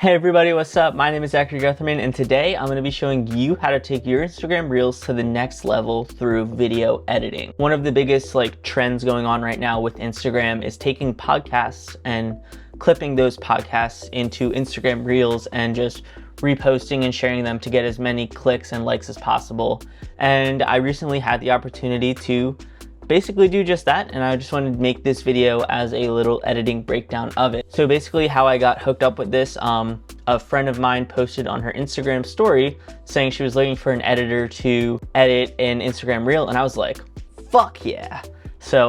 Hey everybody, what's up? My name is Zachary Gutherman, and today I'm going to be showing you how to take your Instagram Reels to the next level through video editing. One of the biggest trends going on right now with Instagram is taking podcasts and clipping those podcasts into Instagram Reels and just reposting and sharing them to get as many clicks and likes as possible. And I recently had the opportunity to basically do just that, and I just wanted to make this video as a little editing breakdown of it. So basically how I got hooked up with this, a friend of mine posted on her Instagram story saying she was looking for an editor to edit an Instagram Reel, and I was like, fuck yeah. So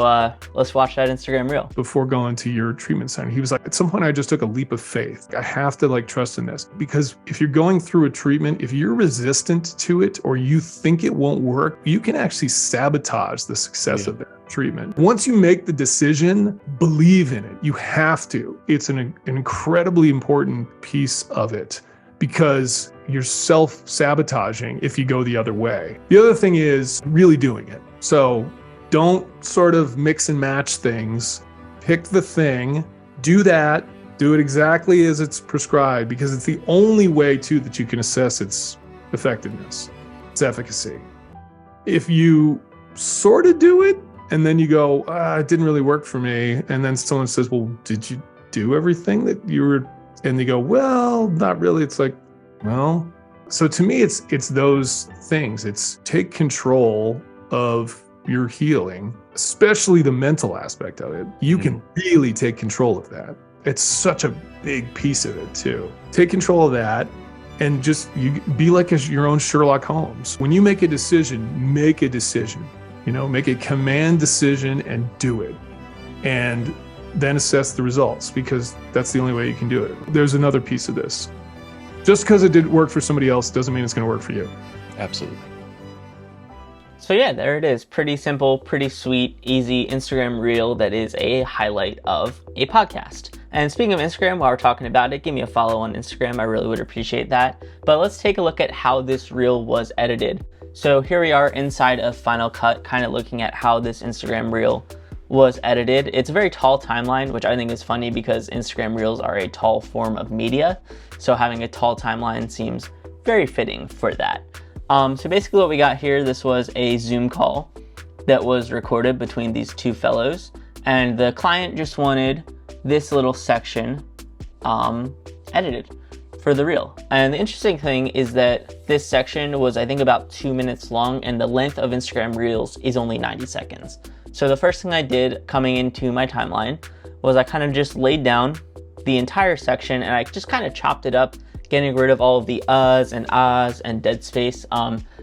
let's watch that Instagram Reel. Before going to your treatment center, he was like, at some point I just took a leap of faith. I have to trust in this, because if you're going through a treatment, if you're resistant to it or you think it won't work, you can actually sabotage the success of that treatment. Once you make the decision, believe in it. You have to. It's an incredibly important piece of it, because you're self-sabotaging if you go the other way. The other thing is really doing it. So don't sort of mix and match things. Pick the thing, do that, do it exactly as it's prescribed, because it's the only way too that you can assess its effectiveness, its efficacy. If you sort of do it and then you go, it didn't really work for me, and then someone says, well, did you do everything that you were, and they go, well, not really. It's like, well, so to me, it's those things. It's take control of your healing, especially the mental aspect of it. You can really take control of that. It's such a big piece of it too. Take control of that, and just you be like your own Sherlock Holmes. When you make a decision, make a decision. Make a command decision and do it, and then assess the results, because that's the only way you can do it. There's another piece of this. Just because it didn't work for somebody else doesn't mean it's going to work for you. Absolutely. So yeah, there it is. Pretty simple, pretty sweet, easy Instagram Reel that is a highlight of a podcast. And speaking of Instagram, while we're talking about it, give me a follow on Instagram. I really would appreciate that. But let's take a look at how this Reel was edited. So here we are inside of Final Cut, kind of looking at how this Instagram Reel was edited. It's a very tall timeline, which I think is funny because Instagram Reels are a tall form of media. So having a tall timeline seems very fitting for that. So basically what we got here, this was a Zoom call that was recorded between these two fellows, and the client just wanted this little section edited for the reel. And the interesting thing is that this section was, I think, about 2 minutes long, and the length of Instagram Reels is only 90 seconds. So the first thing I did coming into my timeline was I kind of just laid down the entire section, and I just kind of chopped it up, getting rid of all of the uhs and ahs and dead space.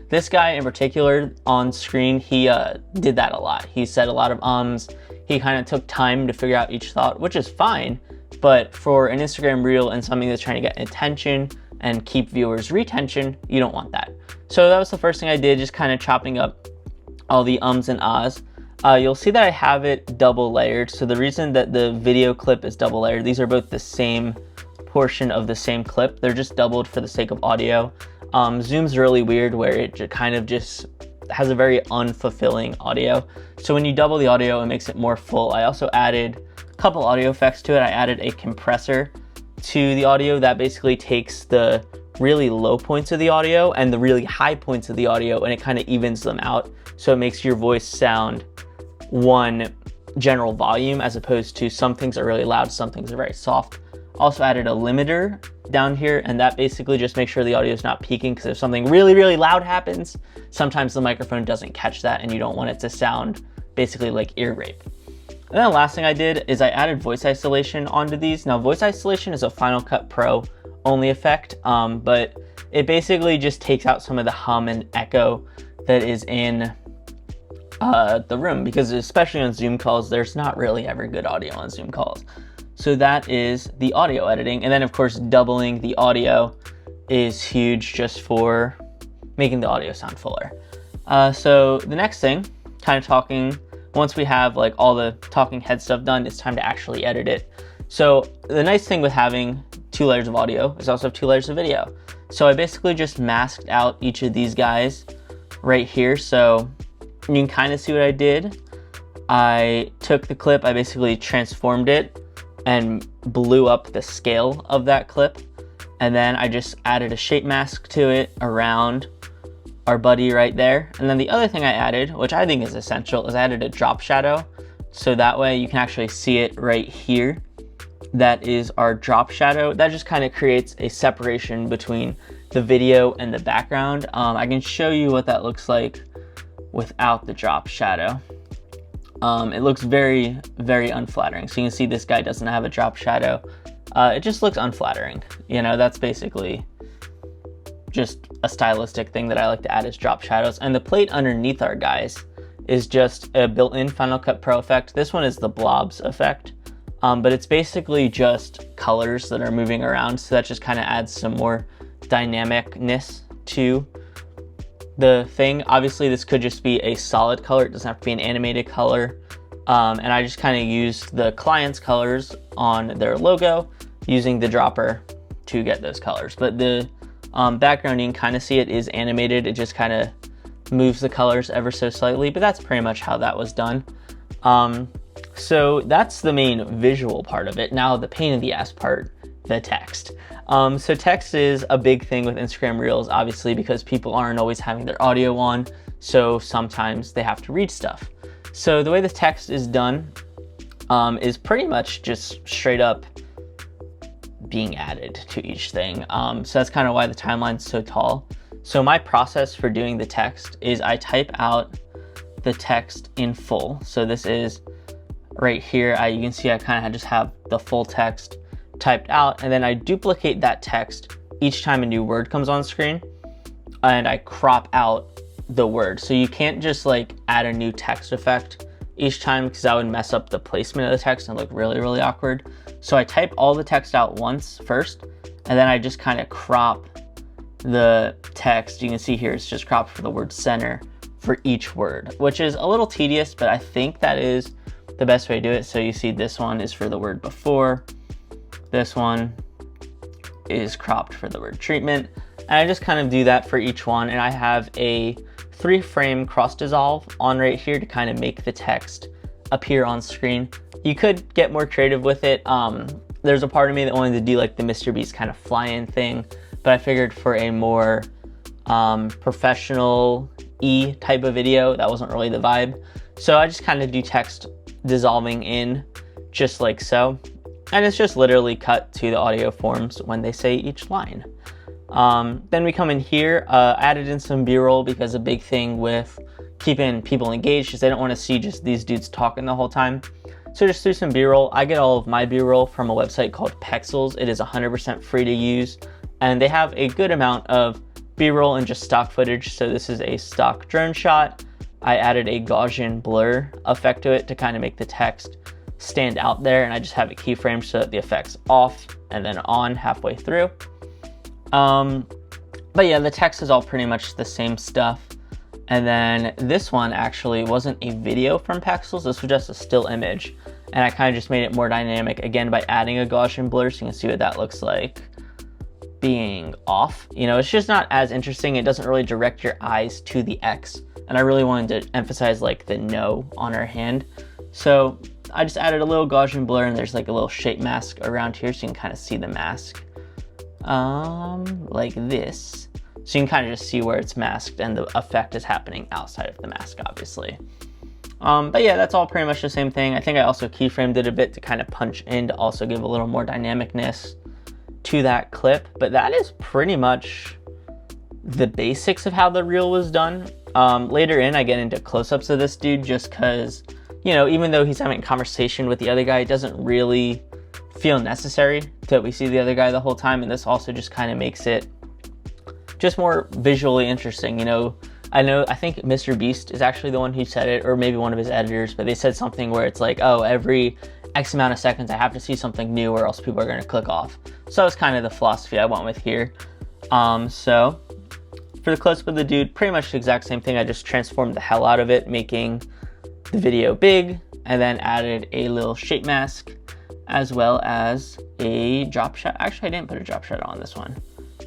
This guy in particular on screen, he did that a lot. He said a lot of ums. He kind of took time to figure out each thought, which is fine. But for an Instagram Reel and something that's trying to get attention and keep viewers' retention, you don't want that. So that was the first thing I did, just kind of chopping up all the ums and ahs. You'll see that I have it double layered. So the reason that the video clip is double layered, these are both the same portion of the same clip. They're just doubled for the sake of audio. Zoom's really weird where it kind of just has a very unfulfilling audio. So when you double the audio, it makes it more full. I also added a couple audio effects to it. I added a compressor to the audio that basically takes the really low points of the audio and the really high points of the audio, and it kind of evens them out. So it makes your voice sound one general volume, as opposed to some things are really loud, some things are very soft. Also added a limiter down here, and that basically just makes sure the audio is not peaking, because if something really, really loud happens, sometimes the microphone doesn't catch that, and you don't want it to sound basically like ear rape. And then the last thing I did is I added voice isolation onto these. Now, voice isolation is a Final Cut Pro only effect, but it basically just takes out some of the hum and echo that is in the room, because especially on Zoom calls, there's not really ever good audio on Zoom calls. So that is the audio editing. And then of course, doubling the audio is huge just for making the audio sound fuller. So the next thing, kind of talking, once we have all the talking head stuff done, it's time to actually edit it. So the nice thing with having 2 layers of audio is also have 2 layers of video. So I basically just masked out each of these guys right here. So you can kind of see what I did. I took the clip, I basically transformed it and blew up the scale of that clip. And then I just added a shape mask to it around our buddy right there. And then the other thing I added, which I think is essential, is I added a drop shadow. So that way you can actually see it right here. That is our drop shadow. That just kind of creates a separation between the video and the background. I can show you what that looks like without the drop shadow. It looks very, very unflattering. So you can see this guy doesn't have a drop shadow. It just looks unflattering. You know, that's basically just a stylistic thing that I like to add is drop shadows. And the plate underneath our guys is just a built-in Final Cut Pro effect. This one is the blobs effect, but it's basically just colors that are moving around. So that just kind of adds some more dynamicness to the thing. Obviously this could just be a solid color. It doesn't have to be an animated color. And I just kind of used the client's colors on their logo using the dropper to get those colors. But the background, you can kind of see it is animated. It just kind of moves the colors ever so slightly, but that's pretty much how that was done. So that's the main visual part of it. Now the pain in the ass part, the text. So text is a big thing with Instagram Reels, obviously, because people aren't always having their audio on. So sometimes they have to read stuff. So the way the text is done is pretty much just straight up being added to each thing. So that's kind of why the timeline's so tall. So my process for doing the text is I type out the text in full. So this is right here. You can see I kind of just have the full text typed out, and then I duplicate that text each time a new word comes on screen, and I crop out the word. So you can't just like add a new text effect each time, because that would mess up the placement of the text and look really, really awkward. So I type all the text out once first, and then I just kind of crop the text. You can see here it's just cropped for the word center for each word, which is a little tedious, but I think that is the best way to do it. So you see this one is for the word before, this one is cropped for the word treatment, and I just kind of do that for each one. And I have a 3-frame cross dissolve on right here to kind of make the text appear on screen. You could get more creative with it. There's a part of me that wanted to do like the Mr. Beast kind of fly-in thing, but I figured for a more professional-y type of video, that wasn't really the vibe. So I just kind of do text dissolving in just like so. And it's just literally cut to the audio forms when they say each line. Then we come in here, added in some B-roll, because a big thing with keeping people engaged is they don't want to see just these dudes talking the whole time. So just threw some B-roll. I get all of my B-roll from a website called Pexels. It is 100% free to use, and they have a good amount of B-roll and just stock footage. So this is a stock drone shot. I added a Gaussian blur effect to it to kind of make the text stand out there, and I just have it keyframed so that the effect's off and then on halfway through. But yeah, the text is all pretty much the same stuff. And then this one actually wasn't a video from Pexels, this was just a still image. And I kind of just made it more dynamic again by adding a Gaussian blur, so you can see what that looks like being off. You know, it's just not as interesting. It doesn't really direct your eyes to the X. And I really wanted to emphasize like the no on our hand. So I just added a little Gaussian blur, and there's like a little shape mask around here, so you can kind of see the mask like this. So you can kind of just see where it's masked, and the effect is happening outside of the mask, obviously. But yeah, that's all pretty much the same thing. I think I also keyframed it a bit to kind of punch in to also give a little more dynamicness to that clip. But that is pretty much the basics of how the reel was done. Later in, I get into close-ups of this dude just because, you know, even though he's having a conversation with the other guy, it doesn't really feel necessary that we see the other guy the whole time. And this also just kind of makes it just more visually interesting. You know, I think Mr. Beast is actually the one who said it, or maybe one of his editors, but they said something where it's like, oh, every X amount of seconds I have to see something new or else people are going to click off. So that was kind of the philosophy I went with here. So for the close-up of the dude, pretty much the exact same thing. I just transformed the hell out of it, making the video big, and then added a little shape mask as well as a drop shot. Actually, I didn't put a drop shadow on this one.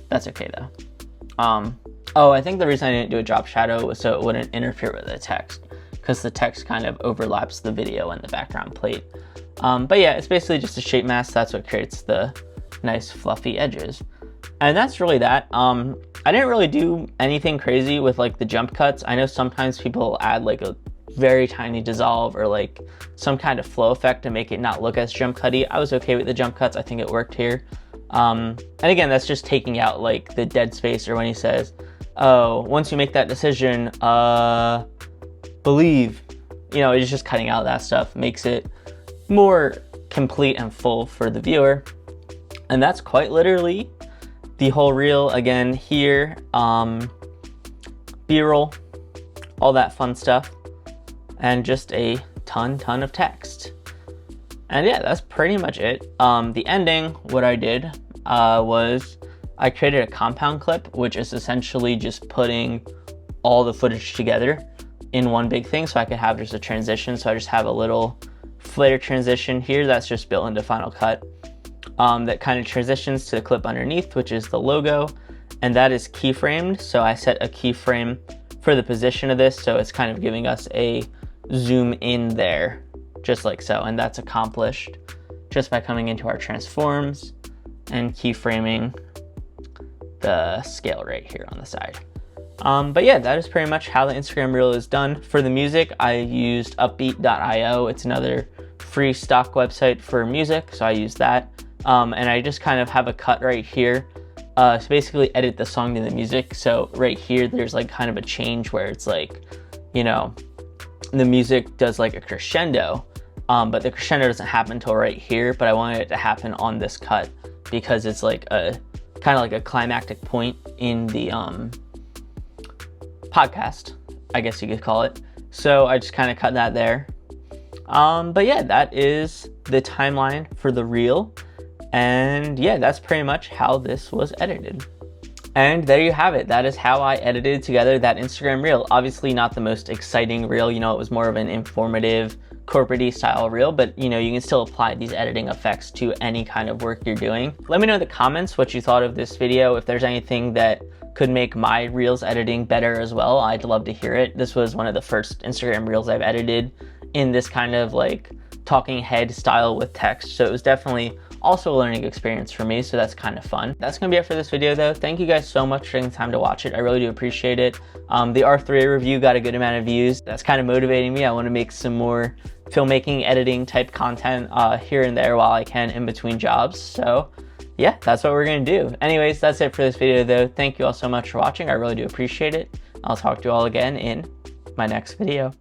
That's okay though. Oh, I think the reason I didn't do a drop shadow was so it wouldn't interfere with the text, because the text kind of overlaps the video and the background plate. But yeah, it's basically just a shape mask. That's what creates the nice fluffy edges. And that's really that. I didn't really do anything crazy with like the jump cuts. I know sometimes people add like a very tiny dissolve or like some kind of flow effect to make it not look as jump cutty. I was okay with the jump cuts. I think it worked here. And again, that's just taking out like the dead space, or when he says, oh, once you make that decision, believe, you know, it's just cutting out that stuff, makes it more complete and full for the viewer. And that's quite literally the whole reel. Again, here, B-roll, all that fun stuff, and just a ton of text. And yeah, that's pretty much it. The ending, what I did was I created a compound clip, which is essentially just putting all the footage together in one big thing, so I could have just a transition. So I just have a little flair transition here that's just built into Final Cut. That kind of transitions to the clip underneath, which is the logo, and that is keyframed. So I set a keyframe for the position of this, so it's kind of giving us a zoom in there, just like so. And that's accomplished just by coming into our transforms and keyframing the scale right here on the side. But yeah, that is pretty much how the Instagram reel is done. For the music, I used upbeat.io. It's another free stock website for music, so I use that. And I just kind of have a cut right here to basically edit the song to the music. So right here, there's like kind of a change where it's like, you know, the music does like a crescendo, but the crescendo doesn't happen until right here, but I wanted it to happen on this cut because it's like a kind of like a climactic point in the podcast, I guess you could call it. So I just kind of cut that there. But yeah, that is the timeline for the reel. And yeah, that's pretty much how this was edited. And there you have it. That is how I edited together that Instagram reel. Obviously not the most exciting reel, you know, it was more of an informative, corporate-y style reel, but you know, you can still apply these editing effects to any kind of work you're doing. Let me know in the comments what you thought of this video. If there's anything that could make my reels editing better as well, I'd love to hear it. This was one of the first Instagram reels I've edited in this kind of like talking head style with text, so it was definitely also a learning experience for me, so that's kind of fun. That's gonna be it for this video though. Thank you guys so much for taking the time to watch it. I really do appreciate it. The R3A review got a good amount of views. That's kind of motivating me. I want to make some more filmmaking, editing type content here and there while I can in between jobs. So yeah, that's what we're gonna do. Anyways, that's it for this video though. Thank you all so much for watching. I really do appreciate it. I'll talk to you all again in my next video.